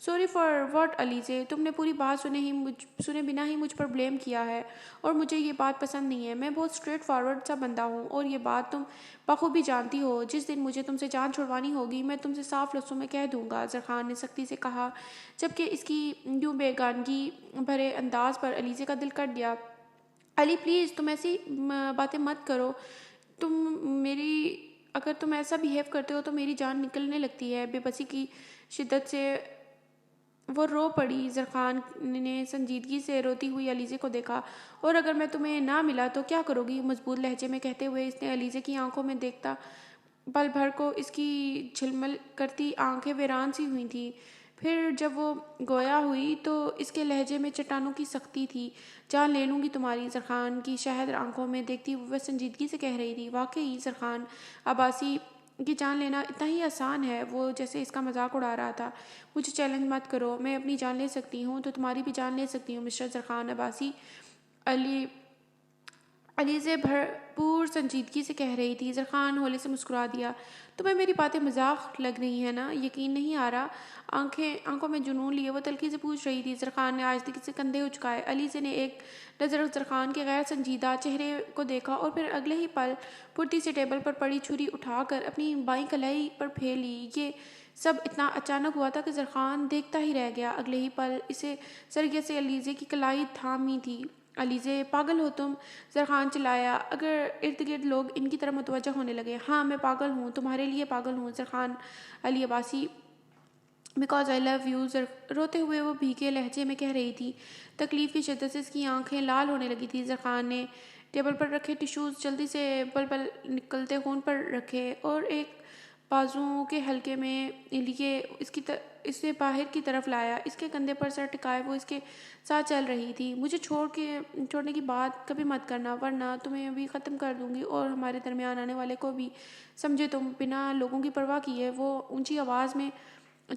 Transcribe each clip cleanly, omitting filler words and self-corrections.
Sorry for what Alizeh, تم نے پوری بات سنے بنا ہی مجھ پر بلیم کیا ہے، اور مجھے یہ بات پسند نہیں ہے۔ میں بہت اسٹریٹ فارورڈ سا بندہ ہوں، اور یہ بات تم بخوبی جانتی ہو۔ جس دن مجھے تم سے جان چھڑوانی ہوگی میں تم سے صاف لفظوں میں کہہ دوں گا، زرخان نے سختی سے کہا، جبکہ اس کی یوں بیگانگی بھرے انداز پر علیزے کا دل کٹ گیا۔ علی پلیز، تم ایسی باتیں مت کرو۔ تم میری اگر تم ایسا بیہیو کرتے ہو تو میری جان نکلنے لگتی ہے۔ بے بسی کی شدت سے وہ رو پڑی۔ زرخان نے سنجیدگی سے روتی ہوئی علیزے کو دیکھا۔ اور اگر میں تمہیں نہ ملا تو کیا کرو گی؟ مضبوط لہجے میں کہتے ہوئے اس نے علیزے کی آنکھوں میں دیکھتا پل بھر کو اس کی جھلمل کرتی آنکھیں ویران سی ہوئی تھیں۔ پھر جب وہ گویا ہوئی تو اس کے لہجے میں چٹانوں کی سختی تھی۔ جان لے لوں گی تمہاری، زرخان کی شہد آنکھوں میں دیکھتی وہ سنجیدگی سے کہہ رہی تھی۔ واقعی زرخان عباسی کی جان لینا اتنا ہی آسان ہے؟ وہ جیسے اس کا مذاق اڑا رہا تھا۔ مجھے چیلنج مت کرو، میں اپنی جان لے سکتی ہوں تو تمہاری بھی جان لے سکتی ہوں مسٹر زرخان عباسی، علیزے بھرپور سنجیدگی سے کہہ رہی تھی۔ زرخان ہولے سے مسکرا دیا۔ تمہیں میری باتیں مذاق لگ رہی ہیں نا؟ یقین نہیں آ رہا؟ آنکھوں میں جنون لیے وہ تلخی سے پوچھ رہی تھی۔ زرخان نے آہستگی سے کندھے اچکائے۔ علیزے نے ایک نظر زرخان کے غیر سنجیدہ چہرے کو دیکھا اور پھر اگلے ہی پل پھرتی سے ٹیبل پر پڑی چھری اٹھا کر اپنی بائیں کلائی پر پھیر لی۔ یہ سب اتنا اچانک ہوا تھا کہ زرخان دیکھتا ہی رہ گیا۔ اگلے ہی پل اسے سرگیٹ سے علیزے کی کلائی تھامی تھی۔ علیزے، پاگل ہو تم؟ زرخان چلایا۔ اگر ارد گرد لوگ ان کی طرف متوجہ ہونے لگے۔ ہاں میں پاگل ہوں، تمہارے لیے پاگل ہوں Zarkhan Ali Abbasi, because I love you. روتے ہوئے وہ بھیگے لہجے میں کہہ رہی تھی۔ تکلیف کی شدت سے اس کی آنکھیں لال ہونے لگی تھی۔ زرخان نے ٹیبل پر رکھے ٹیشوز جلدی سے بل بل نکلتے خون پر رکھے اور ایک بازو کے حلقے میں لیے اسے باہر کی طرف لایا۔ اس کے کندھے پر سر ٹکائے وہ اس کے ساتھ چل رہی تھی۔ مجھے چھوڑنے کی بات کبھی مت کرنا، ورنہ تمہیں بھی ختم کر دوں گی اور ہمارے درمیان آنے والے کو بھی، سمجھے تم؟ بنا لوگوں کی پرواہ کیے وہ اونچی آواز میں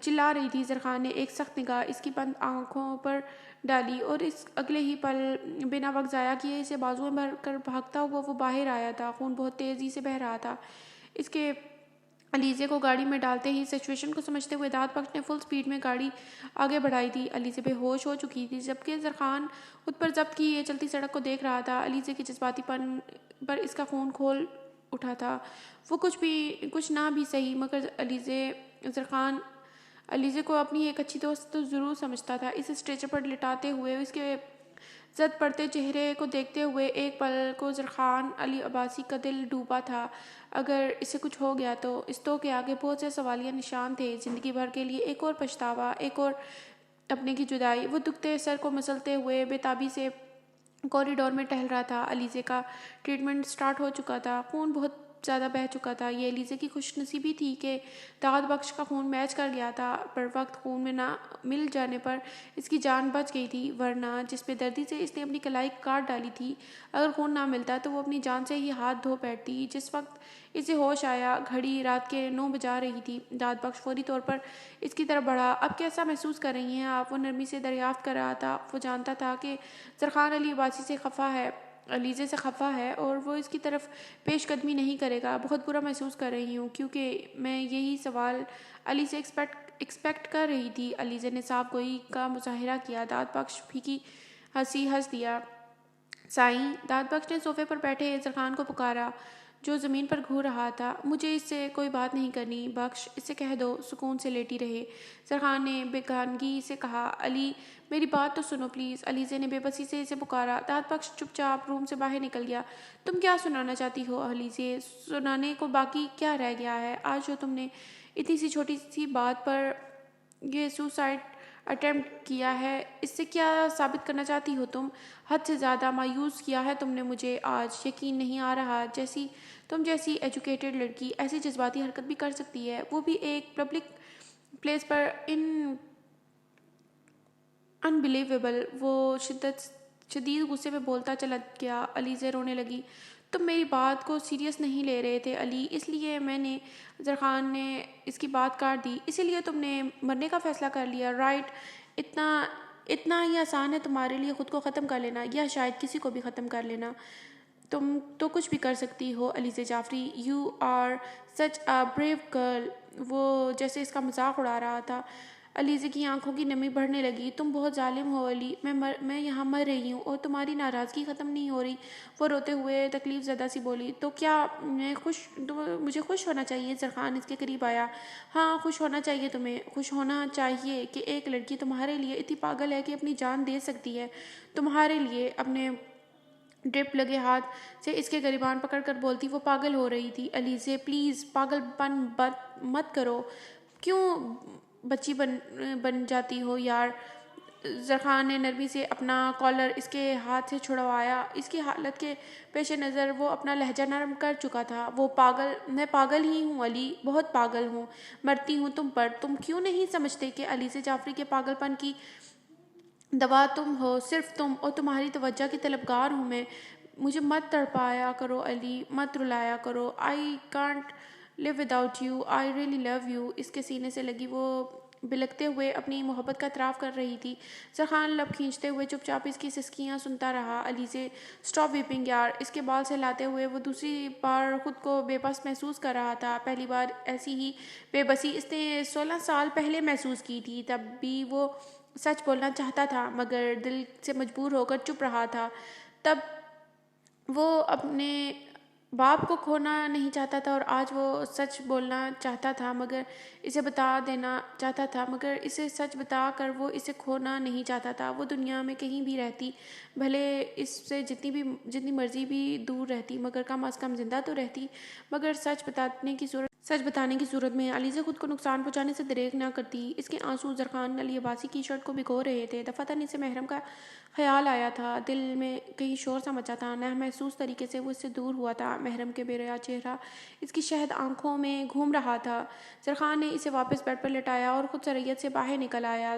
چلا رہی تھی۔ زرخان نے ایک سخت نگاہ اس کی بند آنکھوں پر ڈالی اور اس اگلے ہی پل بنا وقت ضائع کیے اسے بازوئیں بھر کر بھاگتا ہوا وہ باہر آیا تھا۔ خون بہت تیزی سے بہہ رہا تھا۔ اس کے علیزے کو گاڑی میں ڈالتے ہی سچویشن کو سمجھتے ہوئے داد بخش نے فل سپیڈ میں گاڑی آگے بڑھائی تھی۔ علیزے بے ہوش ہو چکی تھی جبکہ زرخان خود پر ضبط کیے چلتی سڑک کو دیکھ رہا تھا۔ علیزے کے جذباتی پن پر اس کا خون کھول اٹھا تھا۔ وہ کچھ نہ بھی سہی مگر زرخان علیزے کو اپنی ایک اچھی دوست تو ضرور سمجھتا تھا۔ اس اسٹریچر پر لٹاتے ہوئے اس کے زد پڑتے چہرے کو دیکھتے ہوئے ایک پل کو زرخان علی عباسی کا دل ڈوبا تھا۔ اگر اسے کچھ ہو گیا تو اس کے آگے بہت سے سوالیہ نشان تھے، زندگی بھر کے لیے ایک اور پچھتاوا، ایک اور اپنے کی جدائی۔ وہ دکھتے سر کو مسلتے ہوئے بے تابی سے کوریڈور میں ٹہل رہا تھا۔ علیزے کا ٹریٹمنٹ سٹارٹ ہو چکا تھا، خون بہت زیادہ بہہ چکا تھا۔ یہ علیزے کی خوش نصیبی تھی کہ داد بخش کا خون میچ کر گیا تھا۔ پر وقت خون میں نہ مل جانے پر اس کی جان بچ گئی تھی، ورنہ جس بے دردی سے اس نے اپنی کلائی کاٹ ڈالی تھی، اگر خون نہ ملتا تو وہ اپنی جان سے ہی ہاتھ دھو بیٹھتی۔ جس وقت اسے ہوش آیا گھڑی رات کے 9 بجا رہی تھی۔ داد بخش فوری طور پر اس کی طرف بڑھا۔ اب کیسا محسوس کر رہی ہیں آپ؟ وہ نرمی سے دریافت کر رہا تھا۔ وہ جانتا تھا کہ زرخان علی عباسی سے خفا ہے، علیزے سے خفا ہے اور وہ اس کی طرف پیش قدمی نہیں کرے گا۔ بہت برا محسوس کر رہی ہوں کیونکہ میں یہی سوال علی سے ایکسپیکٹ کر رہی تھی۔ علیزے نے صاف گوئی کا مظاہرہ کیا۔ داد بخش پھیکی ہنسی ہنس دیا۔ سائیں، داد بخش نے صوفے پر بیٹھے زرخان کو پکارا جو زمین پر گھور رہا تھا۔ مجھے اس سے کوئی بات نہیں کرنی بخش، اسے کہہ دو سکون سے لیٹی رہے۔ زرخان نے بیگانگی سے کہا۔ علی میری بات تو سنو پلیز، علیزے نے بے بسی سے اسے پکارا۔ داد بخش چپ چاپ روم سے باہر نکل گیا۔ تم کیا سنانا چاہتی ہو علیزے؟ سنانے کو باقی کیا رہ گیا ہے؟ آج جو تم نے اتنی سی چھوٹی سی بات پر یہ سوسائڈ اٹیمپٹ کیا ہے، اس سے کیا ثابت کرنا چاہتی ہو تم؟ حد سے زیادہ مایوس کیا ہے تم نے مجھے آج۔ یقین نہیں آ رہا تم جیسی ایجوکیٹڈ لڑکی ایسی جذباتی حرکت بھی کر سکتی ہے، وہ بھی ایک پبلک پلیس پر۔ انبلیویبل۔ وہ شدید غصے میں بولتا چلا گیا۔ علیزے رونے لگی۔ تم میری بات کو سیریس نہیں لے رہے تھے علی، اس لیے میں نے زرخان نے اس کی بات کاٹ دی۔ اسی لیے تم نے مرنے کا فیصلہ کر لیا، رائٹ؟ اتنا ہی آسان ہے تمہارے لیے خود کو ختم کر لینا، یا شاید کسی کو بھی ختم کر لینا۔ تم تو کچھ بھی کر سکتی ہو Alizeh Jafri, you are such a brave girl. وہ جیسے اس کا مذاق اڑا رہا تھا۔ علیزے کی آنکھوں کی نمی بڑھنے لگی۔ تم بہت ظالم ہو علی، میں یہاں مر رہی ہوں اور تمہاری ناراضگی ختم نہیں ہو رہی۔ وہ روتے ہوئے تکلیف زدہ سی بولی۔ تو کیا مجھے خوش ہونا چاہیے؟ زرخان اس کے قریب آیا۔ ہاں خوش ہونا چاہیے، تمہیں خوش ہونا چاہیے کہ ایک لڑکی تمہارے لیے اتنی پاگل ہے کہ اپنی جان دے سکتی ہے۔ تمہارے لیے اپنے ڈرپ لگے ہاتھ سے اس کے گریبان پکڑ کر بولتی۔ وہ پاگل ہو رہی تھی۔ علیزے پلیز پاگل پن مت کرو، کیوں بچی بن جاتی ہو یار۔ زرخان نے نرمی سے اپنا کالر اس کے ہاتھ سے چھڑوایا۔ اس کی حالت کے پیش نظر وہ اپنا لہجہ نرم کر چکا تھا۔ میں پاگل ہی ہوں علی، بہت پاگل ہوں، مرتی ہوں تم پر۔ تم کیوں نہیں سمجھتے کہ علیزے جعفری کے پاگل پن کی دوا تم ہو، صرف تم، اور تمہاری توجہ کی طلبگار ہوں میں۔ مجھے مت تڑپایا کرو علی، مت رلایا کرو۔ I can't live without you, I really love you۔ اس کے سینے سے لگی وہ بلکتے ہوئے اپنی محبت کا اعتراف کر رہی تھی۔ زرخان لب کھینچتے ہوئے چپ چاپ اس کی سسکیاں سنتا رہا۔ علیزے اسٹاپ ویپنگ یار، اس کے بال سہلاتے ہوئے وہ دوسری بار خود کو بے بس محسوس کر رہا تھا۔ پہلی بار ایسی ہی بے بسی اس نے 16 سال پہلے محسوس کی تھی۔ تب بھی وہ سچ بولنا چاہتا تھا مگر دل سے مجبور ہو کر چپ رہا تھا۔ تب وہ اپنے باپ کو کھونا نہیں چاہتا تھا اور آج وہ سچ بولنا چاہتا تھا مگر اسے بتا دینا چاہتا تھا، مگر اسے سچ بتا کر وہ اسے کھونا نہیں چاہتا تھا۔ وہ دنیا میں کہیں بھی رہتی، بھلے اس سے جتنی مرضی بھی دور رہتی، مگر کم از کم زندہ تو رہتی۔ مگر سچ بتانے کی صورت میں علیزے خود کو نقصان پہنچانے سے دریغ نہ کرتی۔ اس کے آنسو زرخان علی عباسی کی شرٹ کو بھگو رہے تھے۔ دفعتاً اسے محرم کا خیال آیا تھا۔ دل میں کہیں شور سا مچا تھا۔ محسوس طریقے سے وہ اس سے دور ہوا تھا۔ محرم کے بے ریا چہرہ اس کی شہد آنکھوں میں گھوم رہا تھا۔ زرخان نے اسے واپس بیڈ پر لٹایا اور خود سرعیت سے باہر نکل آیا۔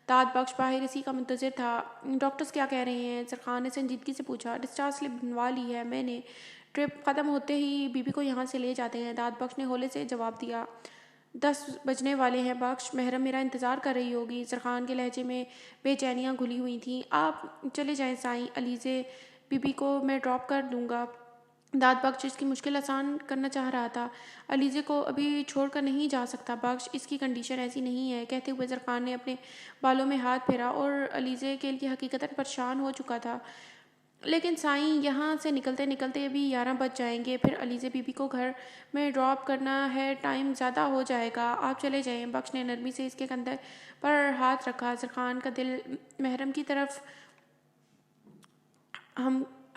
داد بخش باہر اسی کا منتظر تھا۔ ڈاکٹرز کیا کہہ رہے ہیں؟ زرخان نے سنجیدگی سے پوچھا۔ ڈسچارج سلپ بنوا لی ہے میں نے، ٹرپ ختم ہوتے ہی بی بی کو یہاں سے لے جاتے ہیں۔ داد بخش نے ہولے سے جواب دیا۔ 10 بجنے والے ہیں بخش، محرم میرا انتظار کر رہی ہوگی۔ زرخان کے لہجے میں بے چینیاں گھلی ہوئی تھیں۔ آپ چلے جائیں سائیں، علیزے بی بی کو میں ڈراپ کر دوں گا۔ داد بخش اس کی مشکل آسان کرنا چاہ رہا تھا۔ علیزے کو ابھی چھوڑ کر نہیں جا سکتا بخش، اس کی کنڈیشن ایسی نہیں ہے۔ کہتے ہوئے زرخان نے اپنے بالوں میں ہاتھ پھیرا اور علیزے کے لیے حقیقتاً پریشان ہو چکا تھا۔ لیکن سائیں یہاں سے نکلتے نکلتے ابھی 11 بج جائیں گے، پھر علیزے بی بی کو گھر میں ڈراپ کرنا ہے، ٹائم زیادہ ہو جائے گا۔ آپ چلے جائیں۔ بخش نے نرمی سے اس کے کندھے پر ہاتھ رکھا۔ زرخان کا دل محرم کی طرف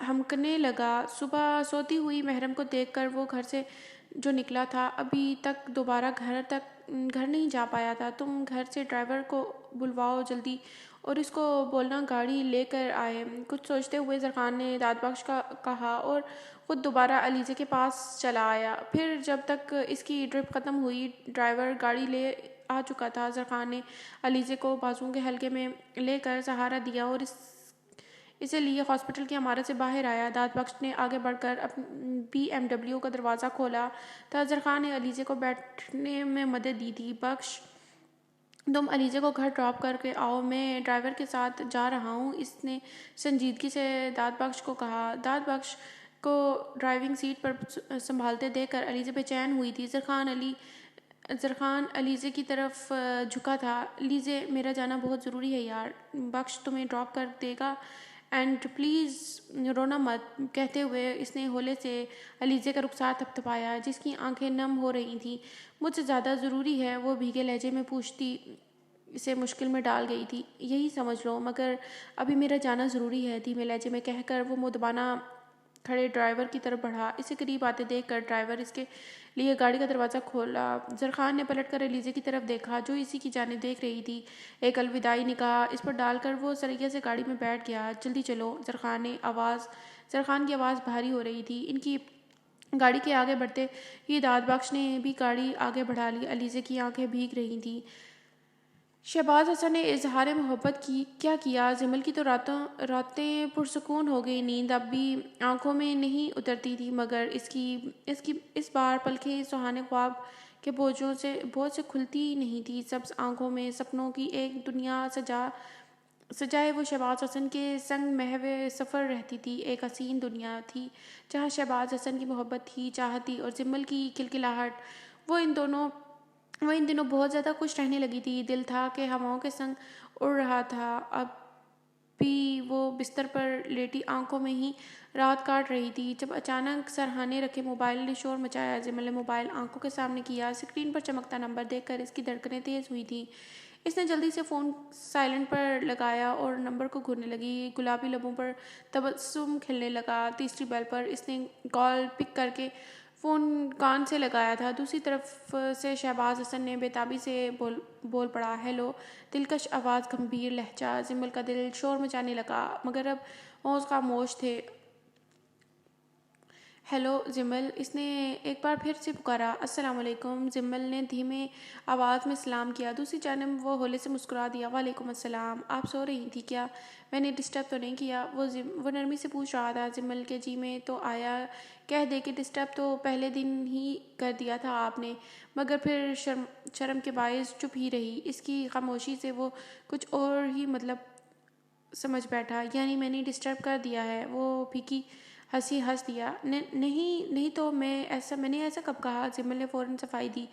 ہمکنے لگا۔ صبح سوتی ہوئی محرم کو دیکھ کر وہ گھر سے جو نکلا تھا ابھی تک دوبارہ گھر نہیں جا پایا تھا۔ تم گھر سے ڈرائیور کو بلواؤ جلدی اور اس کو بولنا گاڑی لے کر آئے۔ کچھ سوچتے ہوئے زرخان نے داد بخش کا کہا اور خود دوبارہ علیزے کے پاس چلا آیا۔ پھر جب تک اس کی ڈرپ ختم ہوئی ڈرائیور گاڑی لے آ چکا تھا۔ زرخان نے علیزے کو بازوؤں کے حلقے میں لے کر سہارا دیا اور اسے لیے ہاسپٹل کی عمارت سے باہر آیا۔ داد بخش نے آگے بڑھ کر BMW کا دروازہ کھولا تھا۔ زرخان نے علیزے کو بیٹھنے میں مدد دی تھی۔ بخش تم علیزے کو گھر ڈراپ کر کے آؤ، میں ڈرائیور کے ساتھ جا رہا ہوں، اس نے سنجیدگی سے داد بخش کو کہا۔ داد بخش کو ڈرائیونگ سیٹ پر سنبھالتے دیکھ کر علیزے بے چین ہوئی تھی۔ زرخان علیزے کی طرف جھکا تھا۔ علیزے میرا جانا بہت ضروری ہے یار، بخش تمہیں ڈراپ کر دے گا اینڈ پلیز رونا مت۔ کہتے ہوئے اس نے ہولے سے علیزے کا رخسار تھپتھپایا جس کی آنکھیں نم ہو رہی تھیں۔ مجھ سے زیادہ ضروری ہے، وہ بھیگے لہجے میں پوچھتی اسے مشکل میں ڈال گئی تھی۔ یہی سمجھ لو، مگر ابھی میرا جانا ضروری ہے، دھیمے لہجے میں کہہ کر وہ مدبانہ کھڑے ڈرائیور کی طرف بڑھا۔ اسے قریب آتے دیکھ کر ڈرائیور اس کے لیے گاڑی کا دروازہ کھولا۔ زرخان نے پلٹ کر علیزے کی طرف دیکھا جو اسی کی جانب دیکھ رہی تھی۔ ایک الوداعی نگاہ اس پر ڈال کر وہ سرعیت سے گاڑی میں بیٹھ گیا۔ جلدی چلو، زرخان کی آواز بھاری ہو رہی تھی۔ ان کی گاڑی کے آگے بڑھتے ہی داد بخش نے بھی گاڑی آگے بڑھا لی۔ علیزے کی آنکھیں بھیگ رہی تھیں۔ شہباز حسن نے اظہار محبت کیا کیا؟ جمل کی تو راتیں پرسکون ہو گئی، نیند اب بھی آنکھوں میں نہیں اترتی تھی، مگر اس بار پلکیں سہانے خواب کے بوجھ سے کھلتی نہیں تھی۔ سبز آنکھوں میں سپنوں کی ایک دنیا سجائے وہ شہباز حسن کے سنگ محو سفر رہتی تھی۔ ایک حسین دنیا تھی جہاں شہباز حسن کی محبت تھی، چاہت تھی اور جمل کی کھلکھلاہٹ۔ وہ ان دونوں وہ ان دنوں بہت زیادہ خوش رہنے لگی تھی، دل تھا کہ ہواؤں کے سنگ اڑ رہا تھا۔ اب بھی وہ بستر پر لیٹی آنکھوں میں ہی رات کاٹ رہی تھی جب اچانک سرہانے رکھے موبائل نے شور مچایا۔ جمل نے موبائل آنکھوں کے سامنے کیا، اسکرین پر چمکتا نمبر دیکھ کر اس کی دھڑکنیں تیز ہوئی تھیں۔ اس نے جلدی سے فون سائلنٹ پر لگایا اور نمبر کو گھورنے لگی۔ گلابی لبوں پر تبسم کھلنے لگا۔ تیسری بیل پر اس نے کال پک کر کے فون کان سے لگایا تھا۔ دوسری طرف سے شہباز حسن نے بے تابی سے بول پڑا، ہیلو۔ دلکش آواز، گمبھیر لہجہ۔ جمل کا دل شور مچانے لگا مگر اب ہوش خاموش تھے۔ ہیلو جمل، اس نے ایک بار پھر سے پکارا۔ السلام علیکم، جمل نے دھیمے آواز میں سلام کیا۔ دوسری جانب وہ ہولے سے مسکرا دیا، وعلیکم السلام۔ آپ سو رہی تھی کیا؟ میں نے ڈسٹرب تو نہیں کیا؟ وہ نرمی سے پوچھ رہا تھا۔ جمل کے جی میں تو آیا کہہ دے کہ ڈسٹرب تو پہلے دن ہی کر دیا تھا آپ نے، مگر پھر شرم کے باعث چپ ہی رہی۔ اس کی خاموشی سے وہ کچھ اور ہی مطلب سمجھ بیٹھا، یعنی میں نے ڈسٹرب کر دیا ہے؟ وہ پھیکی ہنسی ہنس دیا۔ نہیں تو میں نے ایسا کب کہا؟ جمل نے فوراً صفائی دی۔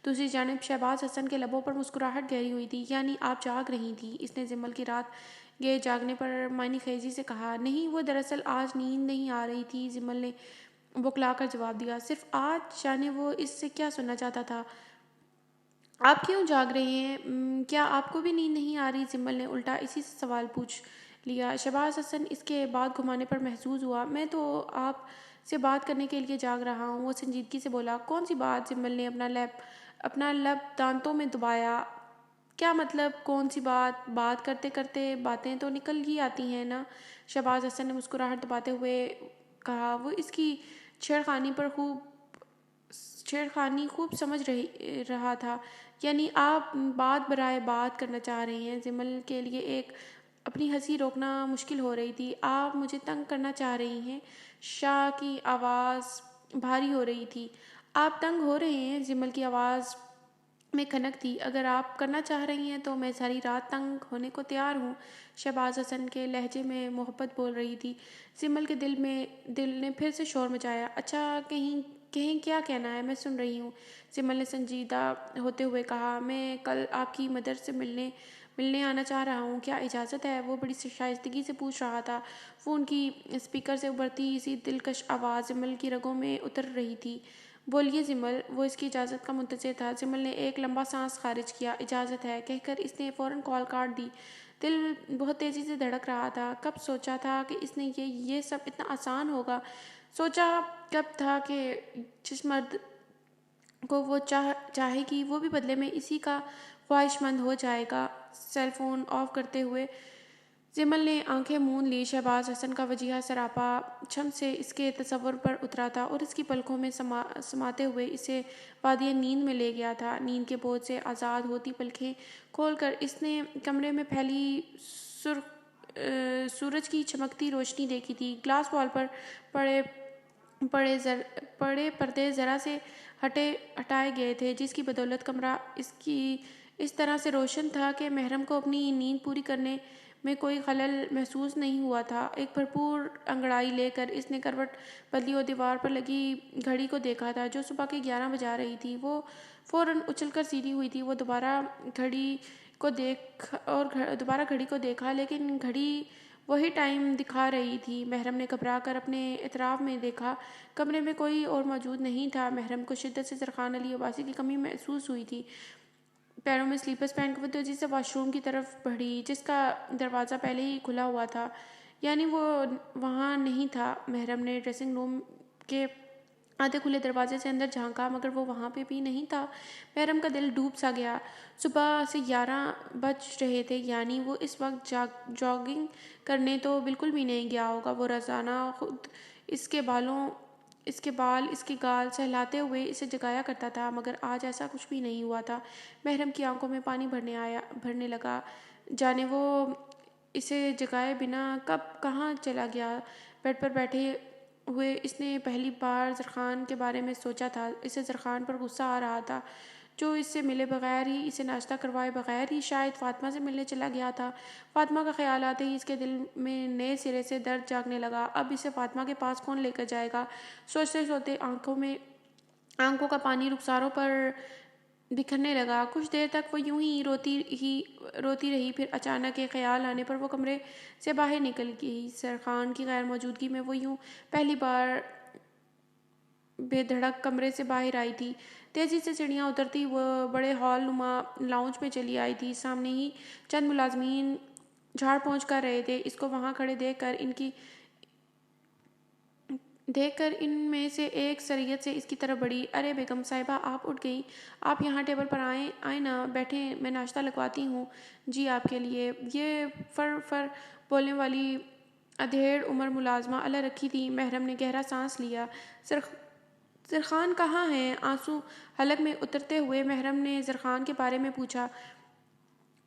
دوسری جانب شہباز حسن کے لبوں پر مسکراہٹ گہری ہوئی تھی۔ یعنی آپ جاگ رہی تھی؟ اس نے جمل کی رات گئے جاگنے پر معنی خیزی سے کہا۔ نہیں، وہ دراصل آج نیند نہیں آ رہی تھی، جمل نے بکلا کر جواب دیا۔ صرف آج؟ جانے وہ اس سے کیا سننا چاہتا تھا۔ آپ کیوں جاگ رہے ہیں؟ کیا آپ کو بھی نیند نہیں آ رہی؟ جمل نے الٹا اسی سے سوال پوچھ لیا۔ شہباز حسن اس کے بات گھمانے پر محظوظ ہوا۔ میں تو آپ سے بات کرنے کے لیے جاگ رہا ہوں، وہ سنجیدگی سے بولا۔ کون سی بات؟ جمل نے اپنا لب دانتوں میں دبایا۔ کیا مطلب کون سی بات؟ بات کرتے کرتے باتیں تو نکل ہی آتی ہیں نا، شہباز حسن نے مسکراہٹ دباتے ہوئے کہا۔ وہ اس کی چھیڑخانی خوب سمجھ رہا تھا۔ یعنی آپ بات برائے بات کرنا چاہ رہے ہیں؟ جمل کے لیے اپنی ہنسی روکنا مشکل ہو رہی تھی۔ آپ مجھے تنگ کرنا چاہ رہی ہیں؟ شاہ کی آواز بھاری ہو رہی تھی۔ آپ تنگ ہو رہے ہیں؟ جمل کی آواز میں کھنک تھی۔ اگر آپ کرنا چاہ رہی ہیں تو میں ساری رات تنگ ہونے کو تیار ہوں، شہباز حسن کے لہجے میں محبت بول رہی تھی۔ جمل کے دل نے پھر سے شور مچایا۔ اچھا، کہیں کیا کہنا ہے؟ میں سن رہی ہوں، جمل نے سنجیدہ ہوتے ہوئے کہا۔ میں کل آپ کی مدر سے ملنے آنا چاہ رہا ہوں، کیا اجازت ہے؟ وہ بڑی شائستگی سے پوچھ رہا تھا۔ فون کی اسپیکر سے ابھرتی سی دلکش آواز جمل کی رگوں میں اتر رہی تھی۔ بولیے جمل، وہ اس کی اجازت کا منتظر تھا۔ جمل نے ایک لمبا سانس خارج کیا۔ اجازت ہے کہہ کر اس نے فوراً کال کاٹ دی۔ دل بہت تیزی سے دھڑک رہا تھا۔ کب سوچا تھا کہ اس نے یہ سب اتنا آسان ہوگا؟ سوچا کب تھا کہ جس مرد کو وہ چاہے گی وہ بھی بدلے میں اسی کا خواہش مند ہو جائے گا؟ سیل فون آف کرتے ہوئے جمل نے آنکھیں مون لی۔ شہباز حسن کا وجیہہ سراپا چھم سے اس کے تصور پر اترا تھا اور اس کی پلکوں میں سماتے ہوئے اسے وادی نیند میں لے گیا تھا۔ نیند کے بوجھ سے آزاد ہوتی پلکیں کھول کر اس نے کمرے میں پھیلی سورج کی چمکتی روشنی دیکھی تھی۔ گلاس وال پر پڑے پردے ذرا سے ہٹائے گئے تھے، جس کی بدولت کمرہ اس طرح سے روشن تھا کہ محرم کو اپنی نیند پوری کرنے میں کوئی خلل محسوس نہیں ہوا تھا۔ ایک بھرپور انگڑائی لے کر اس نے کروٹ بدلی اور دیوار پر لگی گھڑی کو دیکھا تھا جو صبح کے 11 بجا رہی تھی۔ وہ فوراً اچھل کر سیدھی ہوئی تھی۔ وہ دوبارہ گھڑی کو دیکھا لیکن گھڑی وہی ٹائم دکھا رہی تھی۔ محرم نے گھبرا کر اپنے اطراف میں دیکھا، کمرے میں کوئی اور موجود نہیں تھا۔ محرم کو شدت سے سرخان علی عباسی کی کمی محسوس ہوئی تھی۔ پیروں میں سلیپرز پہن کر وہ تیزی سے واش روم کی طرف بڑھی، جس کا دروازہ پہلے ہی کھلا ہوا تھا، یعنی وہ وہاں نہیں تھا۔ محرم نے ڈریسنگ روم کے آدھے کھلے دروازے سے اندر جھانکا مگر وہ وہاں پہ بھی نہیں تھا۔ محرم کا دل ڈوب سا گیا۔ صبح سے 11 بج رہے تھے، یعنی وہ اس وقت جاگنگ کرنے تو بالکل بھی نہیں گیا ہوگا۔ وہ روزانہ خود اس کے بال اس کے گال سہلاتے ہوئے اسے جگایا کرتا تھا، مگر آج ایسا کچھ بھی نہیں ہوا تھا۔ محرم کی آنکھوں میں پانی بھرنے لگا، جانے وہ اسے جگائے بنا کب کہاں چلا گیا۔ بیڈ پر بیٹھے ہوئے اس نے پہلی بار زرخان کے بارے میں سوچا تھا۔ اسے زرخان پر غصہ آ رہا تھا، جو اس سے ملے بغیر ہی، اسے ناشتہ کروائے بغیر ہی شاید فاطمہ سے ملنے چلا گیا تھا۔ فاطمہ کا خیال آتے ہی اس کے دل میں نئے سرے سے درد جاگنے لگا۔ اب اسے فاطمہ کے پاس کون لے کر جائے گا؟ سوچتے سوچتے آنکھوں کا پانی رخساروں پر بکھرنے لگا۔ کچھ دیر تک وہ یوں روتی رہی، پھر اچانک ایک خیال آنے پر وہ کمرے سے باہر نکل گئی۔ سرخان کی غیر موجودگی میں وہ یوں پہلی بار بے دھڑک کمرے سے باہر آئی تھی۔ تیزی سے سیڑھیاں اترتی وہ بڑے ہال نما لاؤنج میں چلی آئی تھی۔ سامنے ہی چند ملازمین جھاڑ پونچھ کر رہے تھے۔ اس کو وہاں کھڑے دیکھ کر ان میں سے ایک سریعت سے اس کی طرف بڑھی۔ ارے بیگم صاحبہ، آپ اٹھ گئیں؟ آپ یہاں ٹیبل پر آئیں نا، بیٹھیں، میں ناشتہ لگواتی ہوں جی آپ کے لیے۔ یہ فر فر بولنے والی ادھیڑ عمر ملازمہ اللہ رکھی تھی۔ محرم نے گہرا سانس لیا۔ زرخان کہاں ہے؟ آنسو حلق میں اترتے ہوئے محرم نے زرخان کے بارے میں پوچھا۔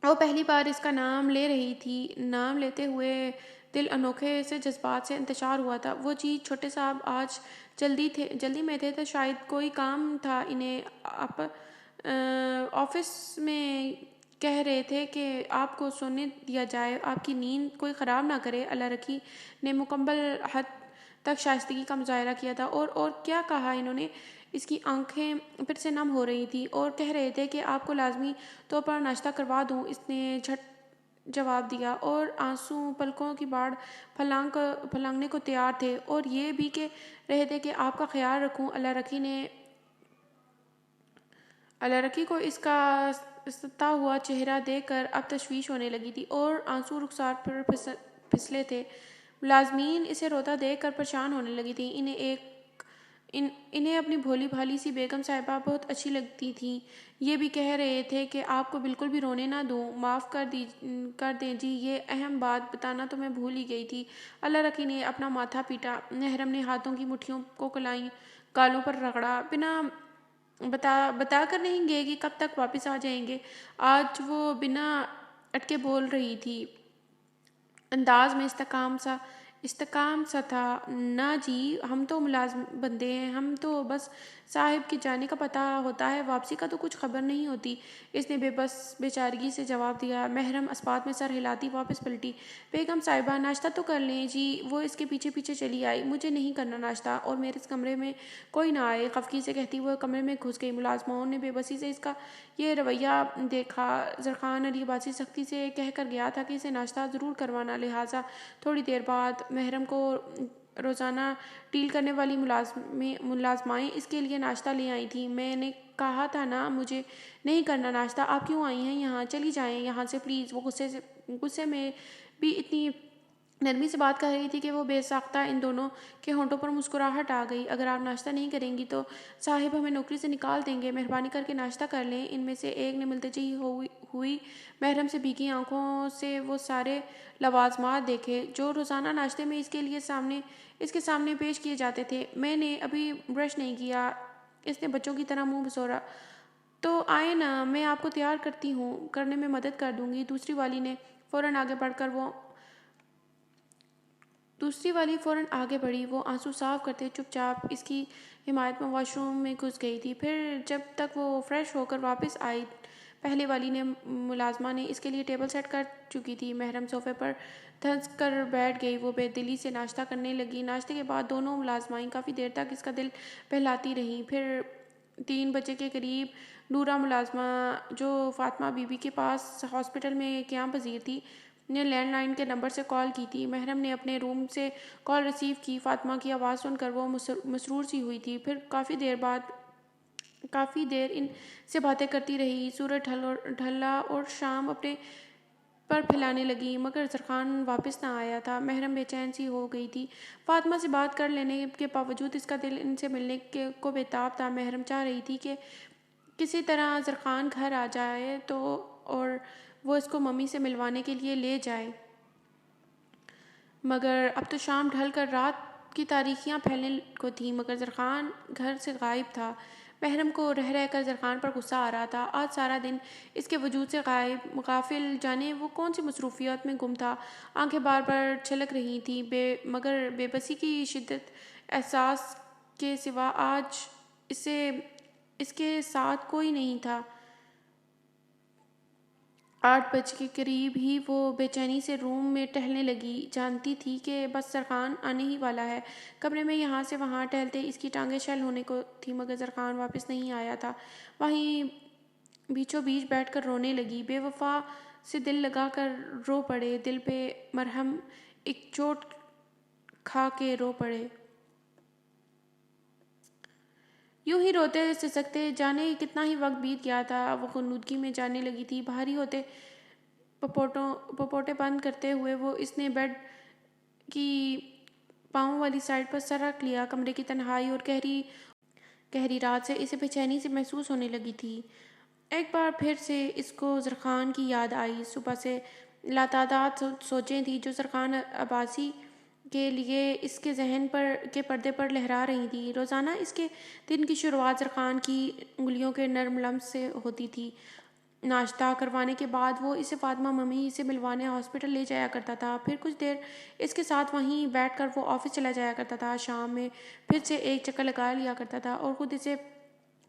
وہ پہلی بار اس کا نام لے رہی تھی۔ نام لیتے ہوئے دل انوکھے سے جذبات سے انتشار ہوا تھا۔ وہ جی چھوٹے صاحب آج جلدی میں تھے تو شاید کوئی کام تھا انہیں آفس میں کہہ رہے تھے کہ آپ کو سونے دیا جائے، آپ کی نیند کوئی خراب نہ کرے۔ اللہ رکھی نے مکمل حد تک شائستگی کا مظاہرہ کیا تھا۔ اور کیا کہا انہوں نے؟ اس کی آنکھیں پھر سے نم ہو رہی تھی۔ اور کہہ رہے تھے کہ آپ کو لازمی طور پر ناشتہ کروا دوں، اس نے جھٹ جواب دیا، اور آنسو پلکوں کی باڑ پھلانگنے کو تیار تھے۔ اور یہ بھی کہہ رہے تھے کہ آپ کا خیال رکھوں۔ اللہ رکی کو اس کا ستا ہوا چہرہ دیکھ کر اب تشویش ہونے لگی تھی، اور آنسو رخسار پر پھسلے تھے۔ ملازمین اسے روتا دیکھ کر پریشان ہونے لگی تھی۔ انہیں اپنی بھولی بھالی سی بیگم صاحبہ بہت اچھی لگتی تھیں۔ یہ بھی کہہ رہے تھے کہ آپ کو بالکل بھی رونے نہ دوں۔ معاف کر دیں جی، یہ اہم بات بتانا تو میں بھول ہی گئی تھی۔ اللہ رکی نے اپنا ماتھا پیٹا۔ محرم نے ہاتھوں کی مٹھیوں کو گالوں پر رگڑا۔ بنا بتا کر نہیں گئے کہ کب تک واپس آ جائیں گے؟ آج وہ بنا اٹکے بول رہی تھی، انداز میں استحکام سا تھا۔ نہ جی، ہم تو ملازم بندے ہیں، ہم تو بس صاحب کے جانے کا پتہ ہوتا ہے، واپسی کا تو کچھ خبر نہیں ہوتی، اس نے بے چارگی سے جواب دیا۔ محرم اسپات میں سر ہلاتی واپس پلٹی۔ بیگم صاحبہ ناشتہ تو کر لیں جی۔ وہ اس کے پیچھے پیچھے چلی آئی۔ مجھے نہیں کرنا ناشتہ، اور میرے اس کمرے میں کوئی نہ آئے، خفگی سے کہتی وہ کمرے میں گھس گئی۔ ملازموں نے بے بسی سے اس کا یہ رویہ دیکھا۔ زرخان علی عباسی سختی سے کہہ کر گیا تھا کہ اسے ناشتہ ضرور کروانا، لہٰذا تھوڑی دیر بعد محرم کو روزانہ ڈیل کرنے والی ملازمائیں اس کے لیے ناشتہ لے آئی تھیں۔ میں نے کہا تھا نا مجھے نہیں کرنا ناشتہ، آپ کیوں آئی ہیں یہاں؟ چلی جائیں یہاں سے پلیز۔ وہ غصے میں بھی اتنی نرمی سے بات کر رہی تھی کہ وہ بے ساختہ ان دونوں کے ہونٹوں پر مسکراہٹ آ گئی۔ اگر آپ ناشتہ نہیں کریں گی تو صاحب ہمیں نوکری سے نکال دیں گے، مہربانی کر کے ناشتہ کر لیں۔ ان میں سے ایک نے ملتجی ہوئی محرم سے بھیگی آنکھوں سے وہ سارے لوازمات دیکھے جو روزانہ ناشتے میں اس کے سامنے پیش کیے جاتے تھے۔ میں نے ابھی برش نہیں کیا، اس نے بچوں کی طرح منہ بسورا۔ تو آئے نا، میں آپ کو تیار کرنے میں مدد کر دوں گی۔ دوسری والی فوراً آگے بڑھی۔ وہ آنسو صاف کرتے چپ چاپ اس کی حمایت میں واش روم میں گھس گئی تھی۔ پھر جب تک وہ فریش ہو کر واپس آئی، پہلے والی ملازمہ نے اس کے لیے ٹیبل سیٹ کر چکی تھی۔ محرم صوفے پر دھنس کر بیٹھ گئی۔ وہ بے دلی سے ناشتہ کرنے لگی۔ ناشتے کے بعد دونوں ملازمائیں کافی دیر تک اس کا دل بہلاتی رہیں۔ پھر 3 بجے کے قریب نورہ ملازمہ، جو فاطمہ بی بی کے پاس ہاسپٹل میں قیام پذیر تھی، نے لینڈ لائن کے نمبر سے کال کی تھی۔ محرم نے اپنے روم سے کال ریسیو کی۔ فاطمہ کی آواز سن کر وہ مسرور سی ہوئی تھی۔ پھر کافی دیر ان سے باتیں کرتی رہی۔ سورج ڈھلا اور شام اپنے پر پھیلانے لگی، مگر زرخان واپس نہ آیا تھا۔ محرم بے چین سی ہو گئی تھی۔ فاطمہ سے بات کر لینے کے باوجود اس کا دل ان سے ملنے کو بے تاب تھا۔ محرم چاہ رہی تھی کہ کسی طرح زرخان گھر آ جائے اور وہ اس کو ممی سے ملوانے کے لیے لے جائے، مگر اب تو شام ڈھل کر رات کی تاریکیاں پھیلنے کو تھیں، مگر زرخان گھر سے غائب تھا۔ محرم کو رہ کر زرخان پر غصہ آ رہا تھا۔ آج سارا دن اس کے وجود سے غافل، جانے وہ کون سی مصروفیات میں گم تھا۔ آنکھیں بار بار چھلک رہی تھیں، مگر بے بسی کی شدت احساس کے سوا آج اس کے ساتھ کوئی نہیں تھا۔ 8 بجے کے قریب ہی وہ بے چینی سے روم میں ٹہلنے لگی۔ جانتی تھی کہ بس زرخان آنے ہی والا ہے۔ کمرے میں یہاں سے وہاں ٹہلتے اس کی ٹانگیں شل ہونے کو تھی، مگر زرخان واپس نہیں آیا تھا۔ بیچوں بیچ بیٹھ کر رونے لگی۔ بے وفا سے دل لگا کر رو پڑے، دل پہ مرہم ایک چوٹ کھا کے رو پڑے۔ یوں ہی روتے سسکتے جانے کتنا ہی وقت بیت گیا تھا، وہ غنودگی میں جانے لگی تھی۔ بھاری ہوتے پپوٹے بند کرتے ہوئے اس نے بیڈ کی پاؤں والی سائڈ پر سر رکھ لیا۔ کمرے کی تنہائی اور گہری رات سے اسے بے چینی سے محسوس ہونے لگی تھی۔ ایک بار پھر سے اس کو زرخان کی یاد آئی۔ صبح سے لاتعداد سوچیں تھیں جو زرخان عباسی کے لیے اس کے ذہن کے پردے پر لہرا رہی تھیں۔ روزانہ اس کے دن کی شروعات زرخان کی انگلیوں کے نرم لمس سے ہوتی تھی۔ ناشتہ کروانے کے بعد وہ اسے فاطمہ ممی سے ملوانے ہاسپٹل لے جایا کرتا تھا، پھر کچھ دیر اس کے ساتھ وہیں بیٹھ کر وہ آفس چلا جایا کرتا تھا۔ شام میں پھر سے ایک چکر لگا لیا کرتا تھا اور خود اسے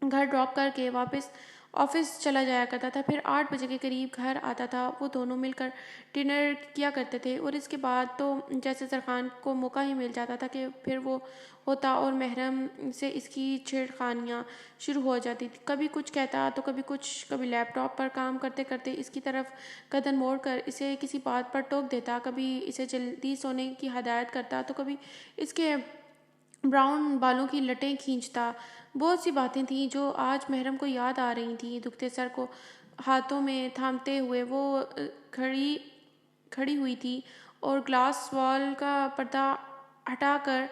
گھر ڈراپ کر کے واپس آفس چلا جایا کرتا تھا۔ پھر 8 بجے کے قریب گھر آتا تھا۔ وہ دونوں مل کر ڈنر کیا کرتے تھے اور اس کے بعد تو جیسے زرخان کو موقع ہی مل جاتا تھا کہ پھر وہ ہوتا اور محرم سے اس کی چھیڑخانیاں شروع ہو جاتی تھی۔ کبھی کچھ کہتا تو کبھی کچھ، کبھی لیپ ٹاپ پر کام کرتے کرتے اس کی طرف گردن موڑ کر اسے کسی بات پر ٹوک دیتا، کبھی اسے جلدی سونے کی ہدایت کرتا تو کبھی اس کے براؤن بالوں کی لٹیں کھینچتا۔ بہت سی باتیں تھیں جو آج محرم کو یاد آ رہی تھیں۔ دکھتے سر کو ہاتھوں میں تھامتے ہوئے وہ کھڑی ہوئی تھی اور گلاس وال کا پردہ ہٹا کر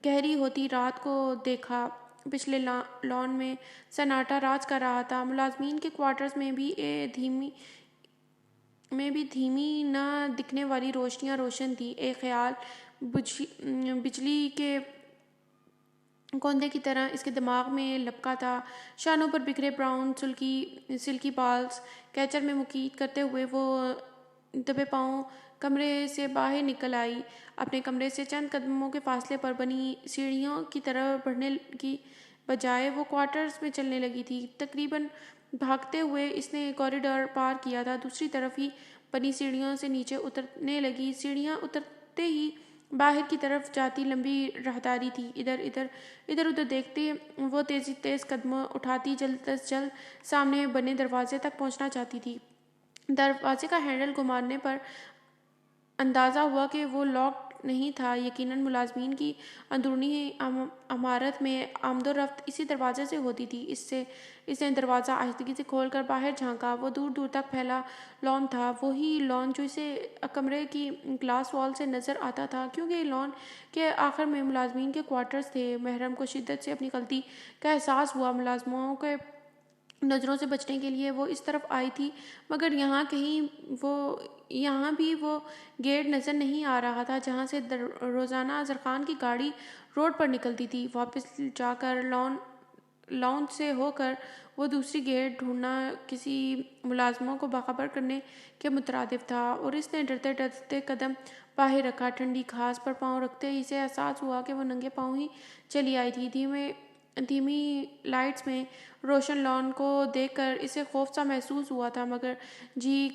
گہری ہوتی رات کو دیکھا۔ پچھلے لان میں سناٹا راج کر رہا تھا۔ ملازمین کے کوارٹرز میں بھی دھیمی نہ دکھنے والی روشنیاں روشن تھی۔ ایک خیال بجلی کے کوندے کی طرح اس کے دماغ میں لپکا تھا۔ شانوں پر بکھرے براؤن سلکی بالز کیچر میں مکید کرتے ہوئے وہ دبے پاؤں کمرے سے باہر نکل آئی۔ اپنے کمرے سے چند قدموں کے فاصلے پر بنی سیڑھیوں کی طرف بڑھنے کی بجائے وہ کوارٹرز میں چلنے لگی تھی۔ تقریباً بھاگتے ہوئے اس نے کوریڈور پار کیا تھا، دوسری طرف ہی بنی سیڑھیوں سے نیچے اترنے لگی۔ سیڑھیاں اترتے ہی باہر کی طرف جاتی لمبی راہداری تھی۔ ادھر ادھر دیکھتے وہ تیز قدم اٹھاتی جلد از جلد سامنے بنے دروازے تک پہنچنا چاہتی تھی۔ دروازے کا ہینڈل گھمانے پر اندازہ ہوا کہ وہ لاک نہیں تھا۔ یقیناً ملازمین کی اندرونی عمارت میں آمد و رفت اسی دروازے سے ہوتی تھی۔ اس نے دروازہ آہستگی سے کھول کر باہر جھانکا۔ وہ دور دور تک پھیلا لان تھا، وہی لان جو اسے کمرے کی گلاس وال سے نظر آتا تھا، کیونکہ لان کے آخر میں ملازمین کے کوارٹرز تھے۔ محرم کو شدت سے اپنی غلطی کا احساس ہوا۔ ملازموں کے نظروں سے بچنے کے لیے وہ اس طرف آئی تھی، مگر یہاں بھی وہ گیٹ نظر نہیں آ رہا تھا جہاں سے روزانہ زرخان کی گاڑی روڈ پر نکلتی تھی۔ واپس جا کر لان سے ہو کر وہ دوسری گیٹ ڈھونڈنا کسی ملازموں کو باخبر کرنے کے مترادف تھا، اور اس نے ڈرتے ڈرتے قدم باہر رکھا۔ ٹھنڈی گھاس پر پاؤں رکھتے ہی اسے احساس ہوا کہ وہ ننگے پاؤں ہی چلی آئی تھی۔ دھیمی لائٹس میں روشن لان کو دیکھ کر اسے خوف سا محسوس ہوا تھا، مگر جی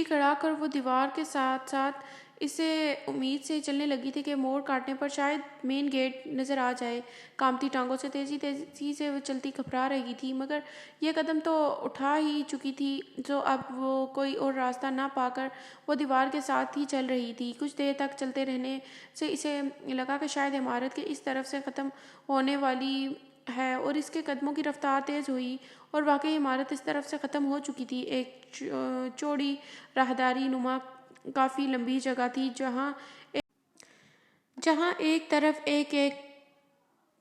کڑا کر وہ دیوار کے ساتھ ساتھ اسے امید سے چلنے لگی تھی کہ موڑ کاٹنے پر شاید مین گیٹ نظر آ جائے۔ کانپتی ٹانگوں سے تیزی سے وہ چلتی گھبرا رہی تھی، مگر یہ قدم تو اٹھا ہی چکی تھی جو اب وہ کوئی اور راستہ نہ پا کر وہ دیوار کے ساتھ ہی چل رہی تھی۔ کچھ دیر تک چلتے رہنے سے اسے لگا کہ شاید عمارت کے اس طرف سے ختم ہونے والی ہے، اور اس کے قدموں کی رفتار تیز ہوئی اور واقعی عمارت اس طرف سے ختم ہو چکی تھی۔ ایک چوڑی راہداری نما کافی لمبی جگہ تھی جہاں ایک طرف ایک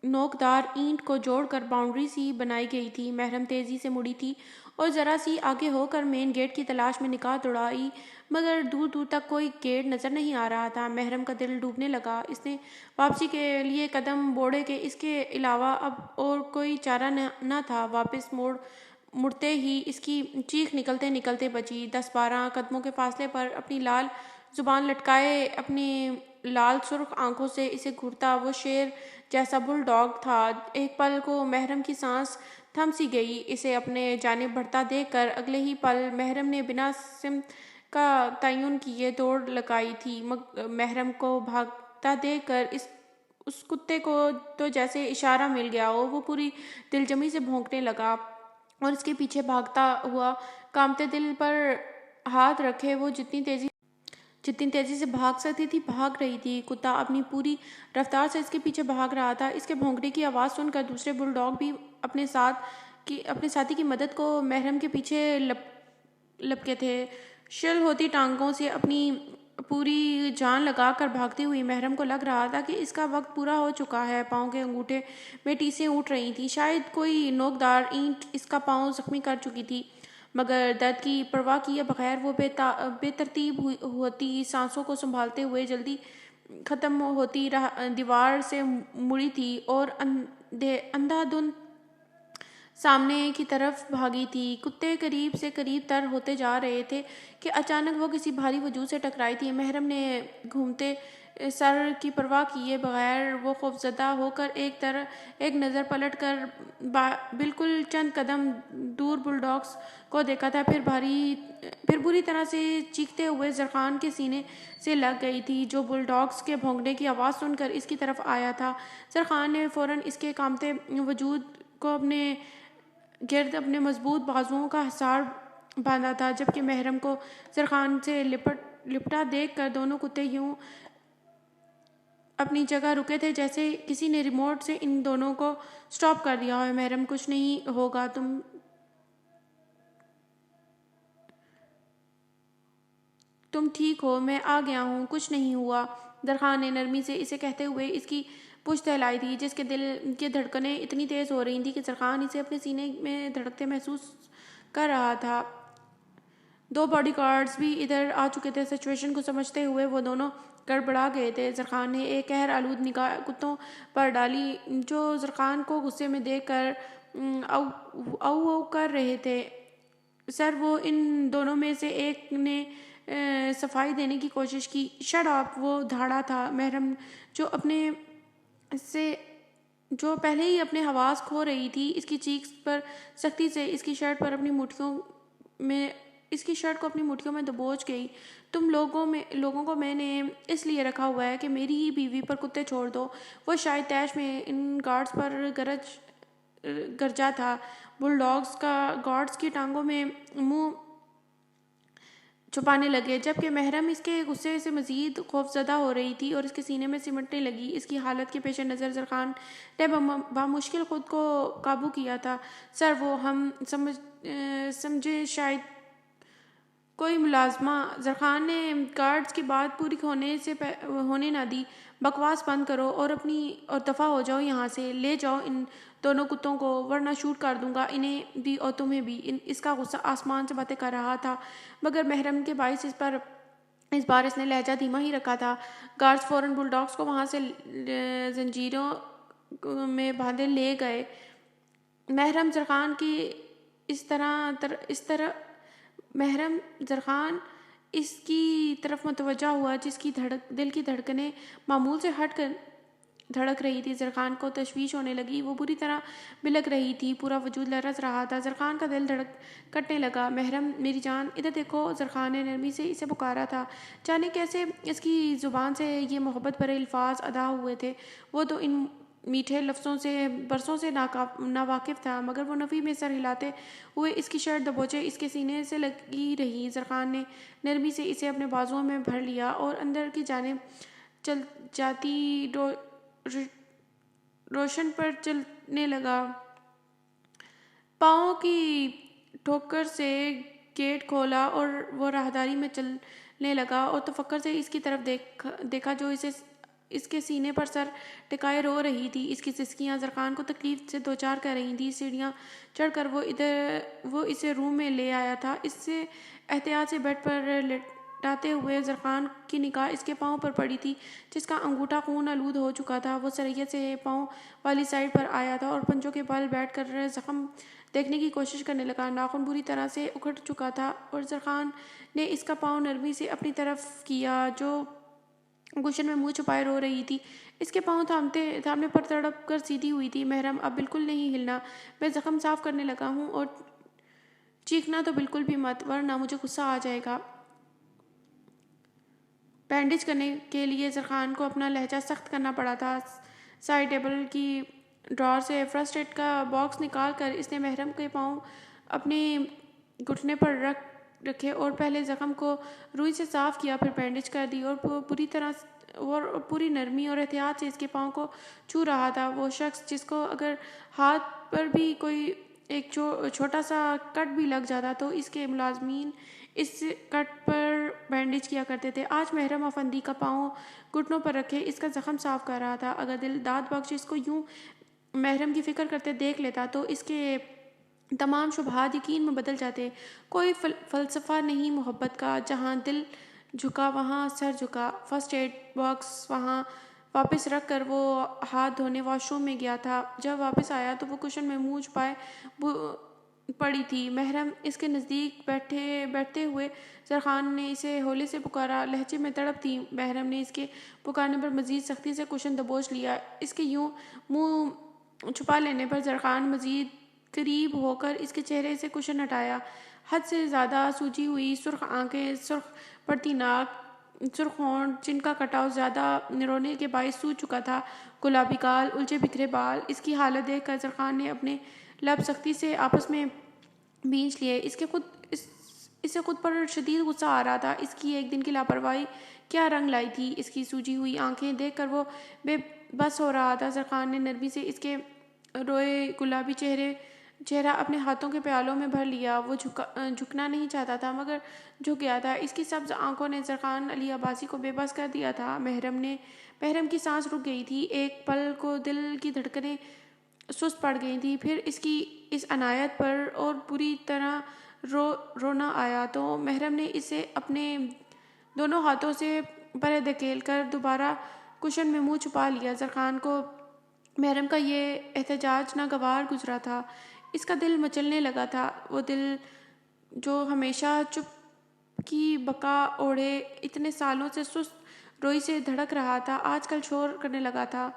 نوکدار اینٹ کو جوڑ کر باؤنڈری سی بنائی گئی تھی۔ محرم تیزی سے مڑی تھی اور ذرا سی آگے ہو کر مین گیٹ کی تلاش میں نگاہ دوڑائی، مگر دور دور تک کوئی گیٹ نظر نہیں آ رہا تھا۔ محرم کا دل ڈوبنے لگا۔ اس نے واپسی کے لیے قدم بوڑھے کہ اس کے علاوہ اب اور کوئی چارہ نہ تھا۔ واپس مڑتے ہی اس کی چیخ نکلتے نکلتے بچی۔ 10-12 قدموں کے فاصلے پر اپنی لال زبان لٹکائے اپنی لال سرخ آنکھوں سے اسے گھورتا وہ شیر جیسا بل ڈاگ تھا۔ ایک پل کو محرم کی سانس تھم سی گئی اسے اپنے جانب بڑھتا دیکھ کر۔ اگلے ہی پل محرم نے بنا سمت کا تعین کیے دوڑ لگائی تھی۔ محرم کو بھاگتا دیکھ کر اس اس کتے کو تو جیسے اشارہ مل گیا ہو، وہ پوری دلجمی سے بھونکنے لگا اور اس کے پیچھے بھاگتا ہوا، کانپتے دل پر ہاتھ رکھے وہ جتنی تیزی سے بھاگ سکتی تھی بھاگ رہی تھی۔ کتا اپنی پوری رفتار سے اس کے پیچھے بھاگ رہا تھا۔ اس کے بھونکنے کی آواز سن کر دوسرے بل ڈاگ بھی اپنے ساتھی کی مدد کو محرم کے پیچھے لپکے تھے۔ شل ہوتی ٹانگوں سے اپنی پوری جان لگا کر بھاگتی ہوئی محرم کو لگ رہا تھا کہ اس کا وقت پورا ہو چکا ہے۔ پاؤں کے انگوٹھے میں ٹیسیں اٹھ رہی تھیں، شاید کوئی نوکدار اینٹ اس کا پاؤں زخمی کر چکی تھی، مگر درد کی پرواہ کیے بغیر وہ بے ترتیب ہوتی سانسوں کو سنبھالتے ہوئے جلدی ختم ہوتی دیوار سے مڑی تھی اور اندھا دھند سامنے کی طرف بھاگی تھی۔ کتے قریب سے قریب تر ہوتے جا رہے تھے کہ اچانک وہ کسی بھاری وجود سے ٹکرائی تھی۔ محرم نے گھومتے سر کی پرواہ کیے بغیر وہ خوفزدہ ہو کر ایک نظر پلٹ کر بالکل چند قدم دور بل ڈاگس کو دیکھا تھا، پھر بری طرح سے چیختے ہوئے زرخان کے سینے سے لگ گئی تھی، جو بل ڈاگس کے بھونکنے کی آواز سن کر اس کی طرف آیا تھا۔ زرخان نے فوراً اس کے کانپتے وجود کو اپنے گرد اپنے مضبوط بازوؤں کا حصار باندھا تھا، جبکہ محرم کو زرخان سے لپٹا دیکھ کر دونوں کتے یوں اپنی جگہ رکے تھے جیسے کسی نے ریموٹ سے ان دونوں کو سٹاپ کر دیا ہو۔ محرم کچھ نہیں ہوگا، تم ٹھیک ہو، میں آ گیا ہوں، کچھ نہیں ہوا، زرخان نے نرمی سے اسے کہتے ہوئے اس کی پشت ہلائی تھی، جس کے دل کی دھڑکنیں اتنی تیز ہو رہی تھیں کہ زرخان اسے اپنے سینے میں دھڑکتے محسوس کر رہا تھا۔ دو باڈی گارڈز بھی ادھر آ چکے تھے۔ سچویشن کو سمجھتے ہوئے وہ دونوں گڑبڑا گئے تھے۔ زرخان نے ایک قہر آلود نگاہ کتوں پر ڈالی جو زرخان کو غصے میں دیکھ کر او او کر رہے تھے۔ سر وہ ان دونوں میں سے ایک نے صفائی دینے کی کوشش کی۔ شٹ اپ، وہ دھاڑا تھا۔ محرم جو پہلے ہی اپنے حواس کھو رہی تھی، اس کی چیخ پر سختی سے اس کی شرٹ کو اپنی مٹھیوں میں دبوچ گئی۔ تم لوگوں کو میں نے اس لیے رکھا ہوا ہے کہ میری ہی بیوی پر کتے چھوڑ دو۔ وہ شاید طیش میں ان گارڈز پر گرجا تھا۔ بل ڈاگز گارڈز کی ٹانگوں میں منہ چھپانے لگے، جبکہ محرم اس کے غصے سے مزید خوفزدہ ہو رہی تھی اور اس کے سینے میں سمٹنے لگی۔ اس کی حالت کے پیش نظر زرخان نے بمشکل خود کو قابو کیا تھا۔ سر وہ ہم سمجھے شاید کوئی ملازمہ۔ زرخان نے گارڈز کی بات پوری ہونے نہ دی۔ بکواس بند کرو اور دفع ہو جاؤ یہاں سے۔ لے جاؤ ان دونوں کتوں کو، ورنہ شوٹ کر دوں گا، انہیں بھی اور تمہیں بھی۔ اس کا غصہ آسمان سے باتیں کر رہا تھا، مگر محرم کے باعث اس بار اس نے لہجہ دھیما ہی رکھا تھا۔ گارڈز فوراً بل ڈاگس کو وہاں سے زنجیروں میں باندھے لے گئے۔ محرم زرخان اس کی طرف متوجہ ہوا، جس کی دل کی دھڑکنیں معمول سے ہٹ کر دھڑک رہی تھی۔ زرخان کو تشویش ہونے لگی، وہ بری طرح بلک رہی تھی، پورا وجود لرز رہا تھا۔ زرخان کا دل دھڑکنے لگا۔ محرم میری جان ادھر دیکھو، زرخان نے نرمی سے اسے پکارا تھا۔ جانے کیسے اس کی زبان سے یہ محبت بھرے الفاظ ادا ہوئے تھے۔ وہ تو ان میٹھے لفظوں سے برسوں سے ناواقف تھا، مگر وہ نفی میں سر ہلاتے ہوئے اس کی شرٹ دبوچے اس کے سینے سے لگی رہی۔ زرخان نے نرمی سے اسے اپنے بازوؤں میں بھر لیا اور اندر کی جانب جاتی روشن پر چلنے لگا۔ پاؤں کی ٹھوکر سے گیٹ کھولا اور وہ راہداری میں چلنے لگا اور تفکر سے اس کی طرف دیکھا جو اس کے سینے پر سر ٹکائے رو رہی تھی۔ اس کی سسکیاں زرخان کو تکلیف سے دوچار کر رہی تھیں۔ سیڑھیاں چڑھ کر وہ اسے روم میں لے آیا تھا۔ اس سے احتیاط سے بیڈ پر لٹاتے ہوئے زرخان کی نگاہ اس کے پاؤں پر پڑی تھی، جس کا انگوٹھا خون آلود ہو چکا تھا۔ وہ سریعت سے پاؤں والی سائیڈ پر آیا تھا اور پنجوں کے بل بیٹھ کر زخم دیکھنے کی کوشش کرنے لگا۔ ناخن بری طرح سے اکھڑ چکا تھا اور زرخان نے اس کا پاؤں نرمی سے اپنی طرف کیا، جو گوشن میں منہ چھپائے رو رہی تھی۔ اس کے پاؤں تھامنے پر تڑپ کر سیدھی ہوئی تھی۔ محرم اب بالکل نہیں ہلنا، میں زخم صاف کرنے لگا ہوں، اور چیخنا تو بالکل بھی مت، ورنہ مجھے غصہ آ جائے گا۔ بینڈیج کرنے کے لیے زرخان کو اپنا لہجہ سخت کرنا پڑا تھا۔ سائڈ ٹیبل کی ڈرار سے فرسٹ ایڈ کا باکس نکال کر اس نے محرم کے پاؤں اپنے گھٹنے پر رکھے اور پہلے زخم کو روئی سے صاف کیا، پھر بینڈیج کر دی اور پوری نرمی اور احتیاط سے اس کے پاؤں کو چھو رہا تھا۔ وہ شخص جس کو اگر ہاتھ پر بھی کوئی ایک چھوٹا سا کٹ بھی لگ جاتا تو اس کے ملازمین اس کٹ پر بینڈیج کیا کرتے تھے، آج محرم افندی کا پاؤں گھٹنوں پر رکھے اس کا زخم صاف کر رہا تھا۔ اگر دل داد بخش اس کو یوں محرم کی فکر کرتے دیکھ لیتا تو اس کے تمام شبہات یقین میں بدل جاتے۔ کوئی فلسفہ نہیں محبت کا، جہاں دل جھکا وہاں سر جھکا۔ فرسٹ ایڈ باکس وہاں واپس رکھ کر وہ ہاتھ دھونے واش روم میں گیا تھا۔ جب واپس آیا تو وہ کشن میں منہ چھپائے پڑی تھی۔ محرم اس کے نزدیک بیٹھتے ہوئے زرخان نے اسے ہولے سے پکارا، لہجے میں تڑپ تھی۔ محرم نے اس کے پکارنے پر مزید سختی سے کشن دبوچ لیا۔ اس کے یوں منہ چھپا لینے پر زرخان مزید قریب ہو کر اس کے چہرے سے کشن ہٹایا۔ حد سے زیادہ سوجی ہوئی سرخ آنکھیں، سرخ پڑتی ناک، سرخ ہونٹ جن کا کٹاؤ زیادہ رونے کے باعث سوج چکا تھا، گلابی گال، الجھے بکھرے بال۔ اس کی حالت دیکھ کر زرخان نے اپنے لب سختی سے آپس میں بھینچ لیے۔ اسے خود پر شدید غصہ آ رہا تھا۔ اس کی ایک دن کی لاپرواہی کیا رنگ لائی تھی۔ اس کی سوجی ہوئی آنکھیں دیکھ کر وہ بے بس ہو رہا تھا۔ زرخان نے نرمی سے اس کے روئے گلابی چہرہ اپنے ہاتھوں کے پیالوں میں بھر لیا۔ وہ جھکنا نہیں چاہتا تھا مگر جھک گیا تھا۔ اس کی سبز آنکھوں نے زرخان علی عباسی کو بے بس کر دیا تھا۔ محرم کی سانس رک گئی تھی، ایک پل کو دل کی دھڑکنیں سست پڑ گئی تھی، پھر اس کی اس عنایت پر اور بری طرح رونا آیا تو محرم نے اسے اپنے دونوں ہاتھوں سے پرے دھکیل کر دوبارہ کشن میں منہ چھپا لیا۔ زرخان کو محرم کا یہ احتجاج ناگوار گزرا تھا۔ اس کا دل مچلنے لگا تھا، وہ دل جو ہمیشہ چپ کی بقا اوڑھے اتنے سالوں سے سست روئی سے دھڑک رہا تھا، آج کل شور کرنے لگا تھا۔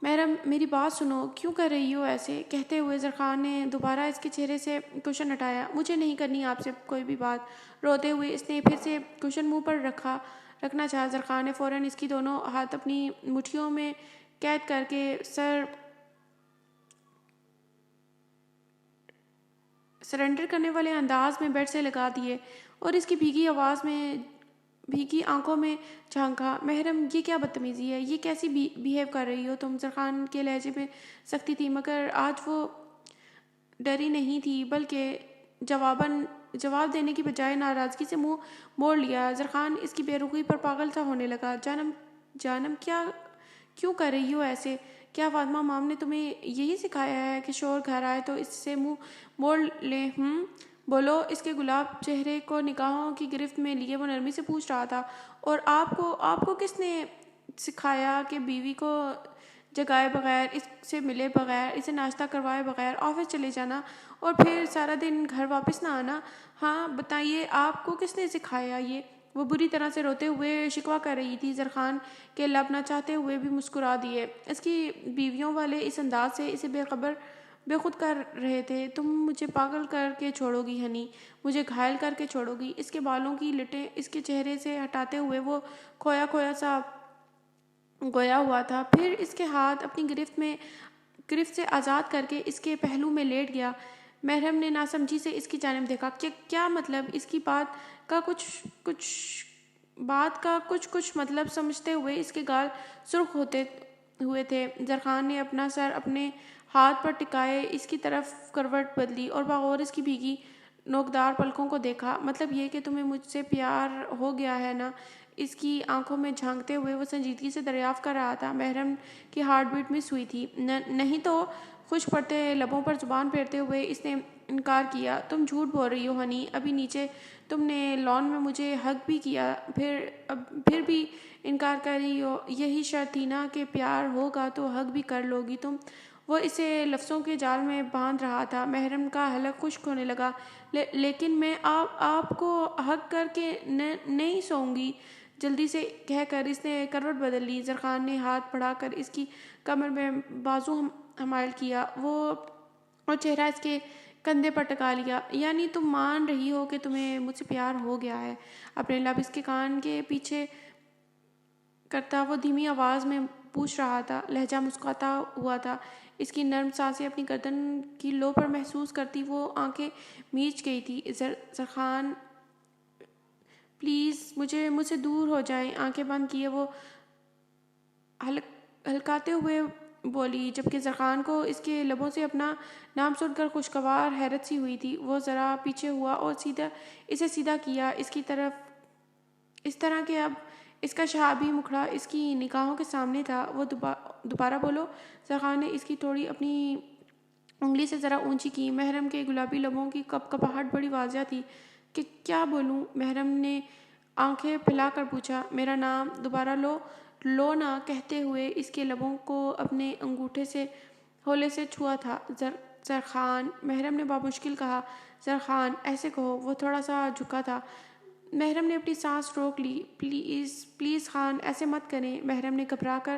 محرم میری بات سنو، کیوں کر رہی ہو ایسے؟ کہتے ہوئے زرخان نے دوبارہ اس کے چہرے سے کشن ہٹایا۔ مجھے نہیں کرنی آپ سے کوئی بھی بات۔ روتے ہوئے اس نے پھر سے کشن منہ پر رکھنا چاہا۔ زرخان نے فوراً اس کی دونوں ہاتھ اپنی مٹھیوں میں قید کر کے سرنڈر کرنے والے انداز میں بیڈ سے لگا دیے اور اس کی بھیگی آنکھوں میں جھانکا۔ محرم یہ کیا بدتمیزی ہے، یہ کیسی بیہیو کر رہی ہو تم؟ زرخان کے لہجے میں سختی تھی مگر آج وہ ڈری نہیں تھی بلکہ جواب دینے کی بجائے ناراضگی سے منہ موڑ لیا۔ زرخان اس کی بے رخی پر پاگل سا ہونے لگا۔ جانم کیوں کر رہی ہو ایسے؟ کیا فاطمہ مام نے تمہیں یہی سکھایا ہے کہ شوہر گھر آئے تو اس سے منہ موڑ لیں؟ بولو۔ اس کے گلاب چہرے کو نگاہوں کی گرفت میں لیے وہ نرمی سے پوچھ رہا تھا۔ اور آپ کو کس نے سکھایا کہ بیوی کو جگائے بغیر، اس سے ملے بغیر، اسے ناشتہ کروائے بغیر آفس چلے جانا اور پھر سارا دن گھر واپس نہ آنا؟ ہاں بتائیے، آپ کو کس نے سکھایا یہ؟ وہ بری طرح سے روتے ہوئے شکوہ کر رہی تھی۔ زرخان کے لب نہ چاہتے ہوئے بھی مسکرا دیے۔ اس کی بیویوں والے اس انداز سے اسے بے خود کر رہے تھے۔ تم مجھے پاگل کر کے چھوڑو گی ہنی، مجھے گھائل کر کے چھوڑو گی؟ اس کے بالوں کی لٹیں اس کے چہرے سے ہٹاتے ہوئے وہ کھویا سا گویا ہوا تھا، پھر اس کے ہاتھ اپنی گرفت سے آزاد کر کے اس کے پہلو میں لیٹ گیا۔ محرم نے ناسمجھی سے اس کی جانب دیکھا۔ کیا مطلب؟ اس کی بات کا کچھ مطلب سمجھتے ہوئے اس کے گال سرخ ہوتے ہوئے تھے۔ زرخان نے اپنا سر اپنے ہاتھ پر ٹکائے اس کی طرف کروٹ بدلی اور بغور اس کی بھیگی نوکدار پلکوں کو دیکھا۔ مطلب یہ کہ تمہیں مجھ سے پیار ہو گیا ہے نا؟ اس کی آنکھوں میں جھانکتے ہوئے وہ سنجیدگی سے دریافت کر رہا تھا۔ محرم کی ہارٹ بیٹ مس ہوئی تھی۔ نہیں تو، خشک پڑتے لبوں پر زبان پھیرتے ہوئے اس نے انکار کیا۔ تم جھوٹ بول رہی ہو ہنی، ابھی نیچے تم نے لان میں مجھے ہگ بھی کیا، پھر بھی انکار کر رہی ہو؟ یہی شرط تھی نا کہ پیار ہوگا تو ہگ بھی کر لو گی تم؟ وہ اسے لفظوں کے جال میں باندھ رہا تھا۔ محرم کا حلق خشک ہونے لگا۔ لیکن میں آپ کو ہگ کر کے نہیں سوؤں گی، جلدی سے کہہ کر اس نے کروٹ بدل لی۔ زرخان نے ہاتھ بڑھا کر اس کی کمر میں بازو حمائل کیا اور چہرہ اس کے کندھے پر ٹکا لیا۔ یعنی تم مان رہی ہو کہ تمہیں مجھ سے پیار ہو گیا ہے؟ اپنے لب اس کے کان کے پیچھے کرتا وہ دھیمی آواز میں پوچھ رہا تھا، لہجہ مسکراتا ہوا تھا۔ اس کی نرم سانسیں اپنی گردن کی لو پر محسوس کرتی وہ آنکھیں میچ گئی تھی۔ زرخان پلیز مجھ سے دور ہو جائیں۔ آنکھیں بند کیے وہ ہلکاتے ہوئے بولی، جبکہ زرخان کو اس کے لبوں سے اپنا نام سن کر خوشگوار حیرت سی ہوئی تھی۔ وہ ذرا پیچھے ہوا اور اسے سیدھا کیا اس کی طرف، اس طرح کہ اب اس کا شہابی مکھڑا اس کی نگاہوں کے سامنے تھا۔ وہ دوبارہ بولو۔ زرخان نے اس کی تھوڑی اپنی انگلی سے ذرا اونچی کی۔ محرم کے گلابی لبوں کی کپکپاہٹ بڑی واضح تھی۔ کہ کیا بولوں؟ محرم نے آنکھیں پھیلا کر پوچھا۔ میرا نام۔ دوبارہ لو نہ کہتے ہوئے اس کے لبوں کو اپنے انگوٹھے سے ہولے سے چھوا تھا۔ زرخان، محرم نے بامشکل کہا۔ زرخان، ایسے کہو۔ وہ تھوڑا سا جھکا تھا۔ محرم نے اپنی سانس روک لی۔ پلیز خان، ایسے مت کریں۔ محرم نے گھبرا کر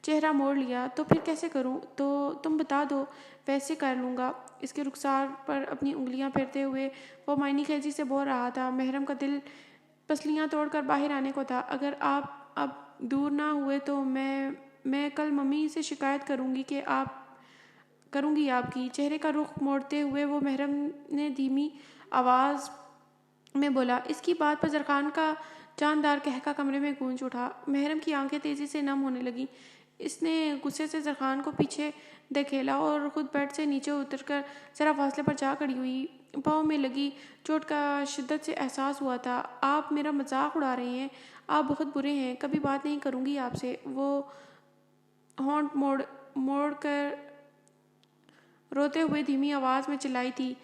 چہرہ موڑ لیا۔ تو پھر کیسے کروں؟ تو تم بتا دو، ویسے کر لوں گا۔ اس کے رخسار پر اپنی انگلیاں پھیرتے ہوئے وہ معنی خیزی سے بول رہا تھا۔ محرم کا دل پسلیاں توڑ کر باہر آنے کو تھا۔ اگر آپ اب دور نہ ہوئے تو میں کل ممی سے شکایت کروں گی آپ کی۔ چہرے کا رخ موڑتے ہوئے وہ محرم نے دھیمی آواز میں بولا۔ اس کی بات پر زرخان کا جاندار قہقہ کمرے میں گونج اٹھا۔ محرم کی آنکھیں تیزی سے نم ہونے لگیں۔ اس نے غصے سے زرخان کو پیچھے دھکیلا اور خود بیڈ سے نیچے اتر کر ذرا فاصلے پر جا کھڑی ہوئی۔ پاؤں میں لگی چوٹ کا شدت سے احساس ہوا تھا۔ آپ میرا مذاق اڑا رہے ہیں۔ آپ بہت برے ہیں۔ کبھی بات نہیں کروں گی آپ سے۔ وہ ہونٹ موڑ کر روتے ہوئے دھیمی آواز میں چلائی تھی۔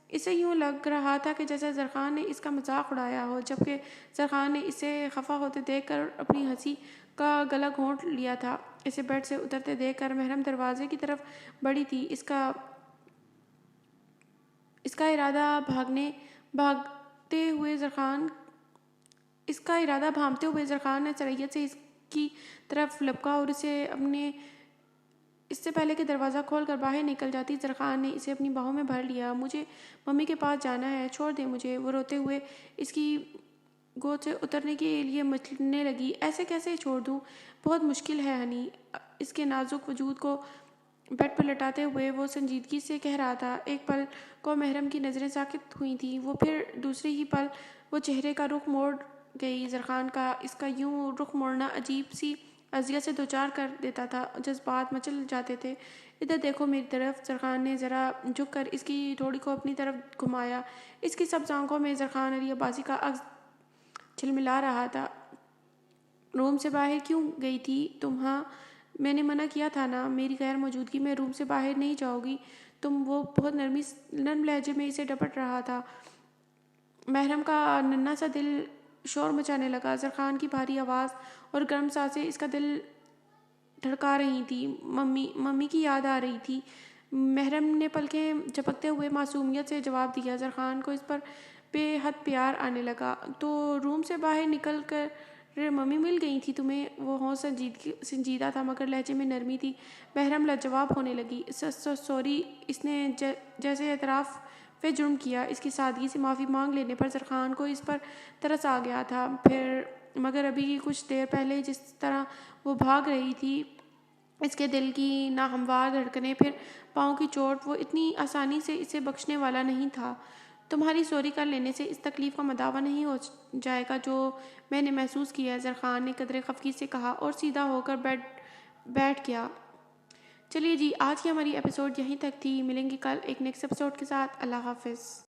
اسے یوں لگ رہا تھا کہ جیسے زرخان نے اس کا مذاق اڑایا ہو، جبکہ زرخان نے اسے خفا ہوتے دیکھ کر اپنی ہنسی کا گلا گھونٹ لیا تھا۔ اسے بیڈ سے اترتے دیکھ کر محرم دروازے کی طرف بڑھی تھی۔ اس کا ارادہ بھانپتے ہوئے زرخان نے سرعت سے اس کی طرف لپکا اور اس سے پہلے کہ دروازہ کھول کر باہر نکل جاتی، زرخان نے اسے اپنی باہوں میں بھر لیا۔ مجھے ممی کے پاس جانا ہے، چھوڑ دیں مجھے۔ وہ روتے ہوئے اس کی گود سے اترنے کے لیے مچلنے لگی۔ ایسے کیسے چھوڑ دوں؟ بہت مشکل ہے ہنی۔ اس کے نازک وجود کو بیڈ پر لٹاتے ہوئے وہ سنجیدگی سے کہہ رہا تھا۔ ایک پل کو محرم کی نظریں ساکت ہوئی تھیں۔ وہ پھر دوسرے ہی پل وہ چہرے کا رخ موڑ گئی۔ زرخان کا اس کا یوں رخ موڑنا عجیب سی اذیت سے دوچار کر دیتا تھا۔ جذبات مچل جاتے تھے۔ ادھر دیکھو میری طرف۔ زرخان نے ذرا جھک کر اس کی ٹھوڑی کو اپنی طرف گھمایا۔ اس کی سبز آنکھوں میں زرخان علی عباسی کا عکس جھلملا رہا تھا۔ روم سے باہر کیوں گئی تھی تم؟ ہاں، میں نے منع کیا تھا نا، میری غیر موجودگی میں روم سے باہر نہیں جاؤ گی تم۔ وہ بہت نرم لہجے میں اسے ڈپٹ رہا تھا۔ محرم کا ننھا سا دل شور مچانے لگا۔ زرخان کی بھاری آواز اور گرم سانسیں اس کا دل دھڑکا رہی تھی۔ ممی کی یاد آ رہی تھی۔ محرم نے پلکیں جھپکتے ہوئے معصومیت سے جواب دیا۔ زرخان کو اس پر بے حد پیار آنے لگا۔ تو روم سے باہر نکل کر ممی مل گئی تھی تمہیں؟ وہ ہوں سنجیدہ تھا مگر لہجے میں نرمی تھی۔ محرم لاجواب ہونے لگی۔ سوری۔ اس نے جیسے اعتراف جرم کیا۔ اس کی سادگی سے معافی مانگ لینے پر زرخان کو اس پر ترس آ گیا تھا۔ مگر ابھی کچھ دیر پہلے جس طرح وہ بھاگ رہی تھی، اس کے دل کی ناہموار دھڑکنیں، پھر پاؤں کی چوٹ، وہ اتنی آسانی سے اسے بخشنے والا نہیں تھا۔ تمہاری سوری کر لینے سے اس تکلیف کا مداوع نہیں ہو جائے گا جو میں نے محسوس کیا ہے، زرخان نے قدرے خفگی سے کہا اور سیدھا ہو کر بیٹھ گیا۔ چلیے جی، آج کی ہماری ایپیسوڈ یہیں تک تھی۔ ملیں گے کل ایک نیکسٹ ایپیسوڈ کے ساتھ۔ اللہ حافظ۔